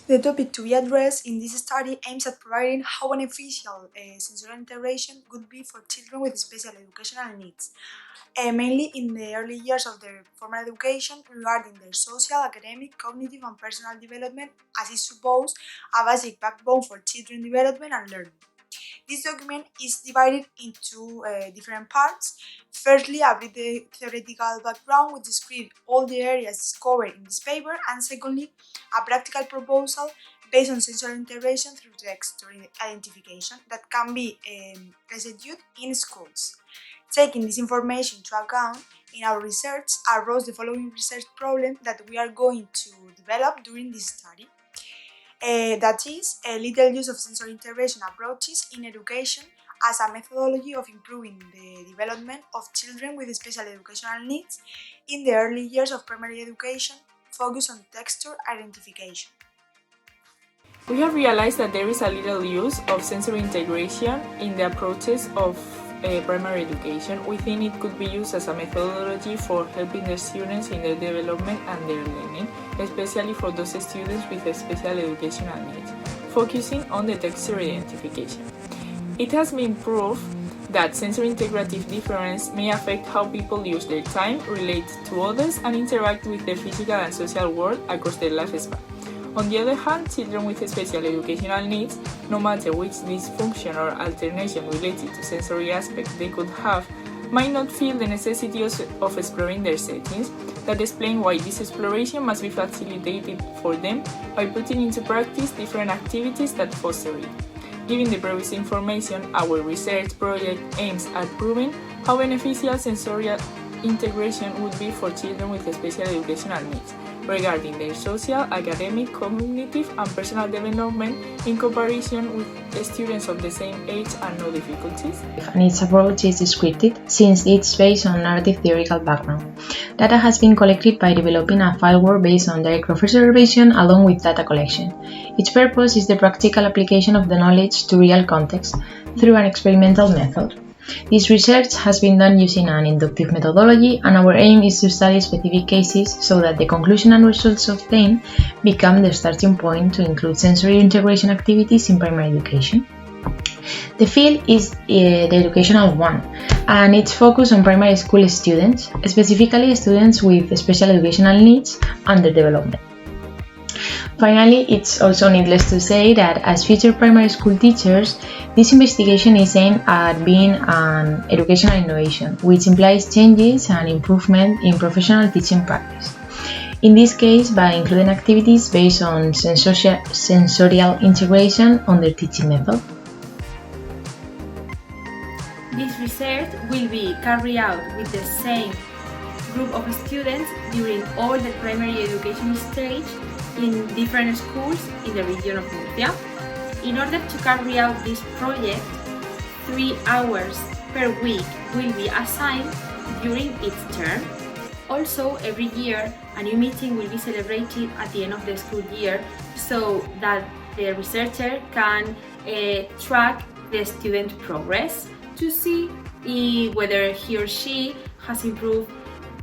The topic to be addressed in this study aims at providing how beneficial sensorial integration could be for children with special educational needs, mainly in the early years of their formal education regarding their social, academic, cognitive and personal development, as is supposed a basic backbone for children development and learning. This document is divided into different parts. Firstly, a brief theoretical background which describes all the areas discovered in this paper, and secondly, a practical proposal based on sensory integration through texture identification that can be executed in schools. Taking this information into account, in our research arose the following research problem that we are going to develop during this study. That is, a little use of sensory integration approaches in education as a methodology of improving the development of children with special educational needs in the early years of primary education, focus on texture identification. We have realized that there is a little use of sensory integration in the approaches of primary education. We think it could be used as a methodology for helping the students in their development and their learning, especially for those students with special educational needs, focusing on the texture identification. It has been proved that sensory integrative difference may affect how people use their time, relate to others, and interact with the physical and social world across their lifespan. On the other hand, children with special educational needs, no matter which dysfunction or alternation related to sensory aspects they could have, might not feel the necessity of exploring their settings. That explains why this exploration must be facilitated for them by putting into practice different activities that foster it. Given the previous information, our research project aims at proving how beneficial sensorial integration would be for children with special educational needs, regarding their social, academic, cognitive, and personal development in comparison with students of the same age and no difficulties. And its approach is descriptive since it's based on narrative theoretical background. Data has been collected by developing a filework based on direct observation along with data collection. Its purpose is the practical application of the knowledge to real context through an experimental method. This research has been done using an inductive methodology, and our aim is to study specific cases so that the conclusion and results obtained become the starting point to include sensory integration activities in primary education. The field is the educational one, and it's focused on primary school students, specifically students with special educational needs and their development. Finally, it's also needless to say that as future primary school teachers, this investigation is aimed at being an educational innovation, which implies changes and improvement in professional teaching practice. In this case, by including activities based on sensorial integration on their teaching method. This research will be carried out with the same group of students during all the primary education stage in different schools in the region of Murcia. In order to carry out this project, 3 hours per week will be assigned during its term. Also, every year, a new meeting will be celebrated at the end of the school year so that the researcher can track the student progress to see whether he or she has improved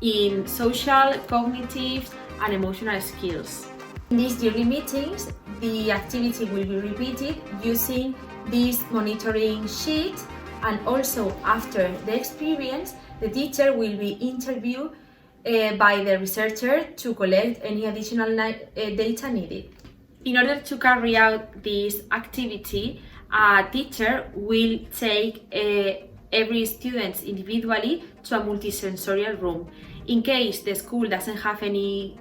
in social, cognitive, and emotional skills. In these yearly meetings, the activity will be repeated using this monitoring sheet, and also after the experience, the teacher will be interviewed by the researcher to collect any additional data needed. In order to carry out this activity, a teacher will take every student individually to a multisensorial room. In case the school doesn't have any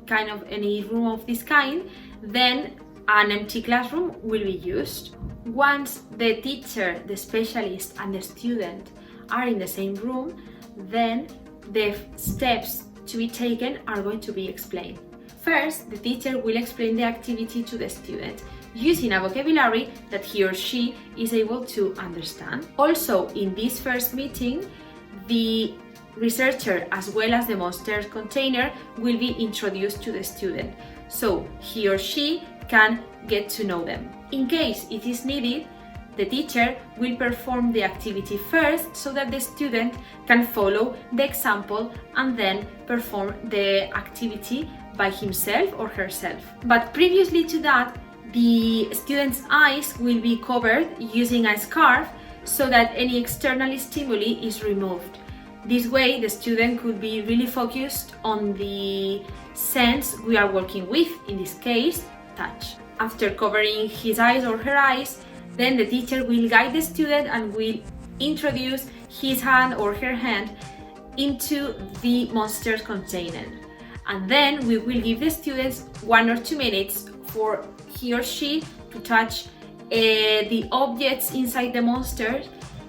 room of this kind, then an empty classroom will be used. Once the teacher, the specialist, and the student are in the same room, then the steps to be taken are going to be explained. First, the teacher will explain the activity to the student using a vocabulary that he or she is able to understand. Also, in this first meeting, the researcher as well as the monster container will be introduced to the student, so he or she can get to know them. In case it is needed, the teacher will perform the activity first so that the student can follow the example and then perform the activity by himself or herself. But previously to that, The student's eyes will be covered using a scarf so that any external stimuli is removed. This way, the student could be really focused on the sense we are working with, in this case, touch. After covering his eyes or her eyes, then the teacher will guide the student and will introduce his hand or her hand into the monster's container. And then we will give the students 1 or 2 minutes for he or she to touch the objects inside the monster.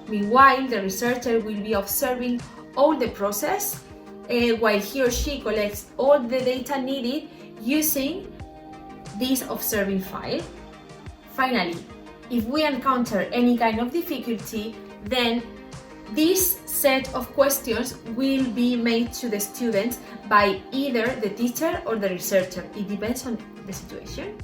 Meanwhile, the researcher will be observing all the process while he or she collects all the data needed using this observing file. Finally, if we encounter any kind of difficulty, then this set of questions will be made to the students by either the teacher or the researcher. It depends on the situation.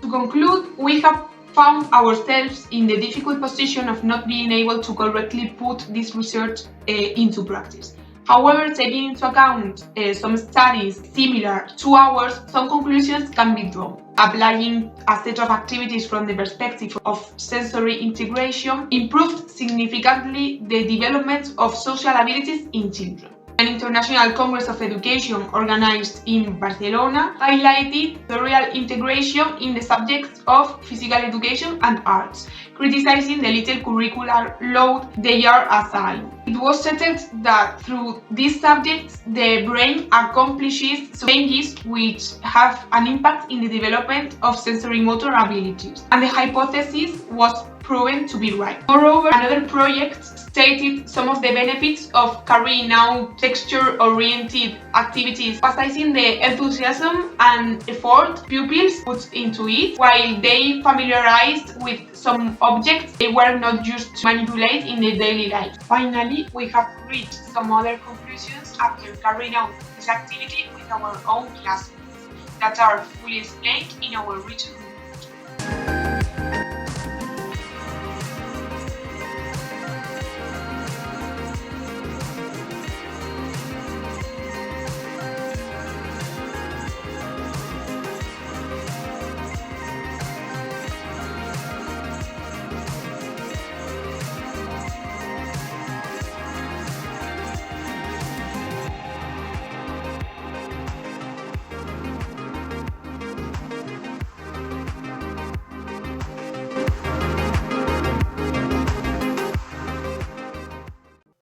To conclude, we have found ourselves in the difficult position of not being able to correctly put this research into practice. However, taking into account some studies similar to ours, some conclusions can be drawn. Applying a set of activities from the perspective of sensory integration improved significantly the development of social abilities in children. An International Congress of Education organized in Barcelona highlighted sensorial integration in the subjects of physical education and arts, criticizing the little curricular load they are assigned. It was stated that through these subjects, the brain accomplishes changes which have an impact in the development of sensory motor abilities, and the hypothesis was proven to be right. Moreover, another project stated some of the benefits of carrying out texture-oriented activities, emphasizing the enthusiasm and effort pupils put into it. While they familiarized with some objects they were not used to manipulate in their daily life. Finally, we have reached some other conclusions after carrying out this activity with our own classmates that are fully explained in our written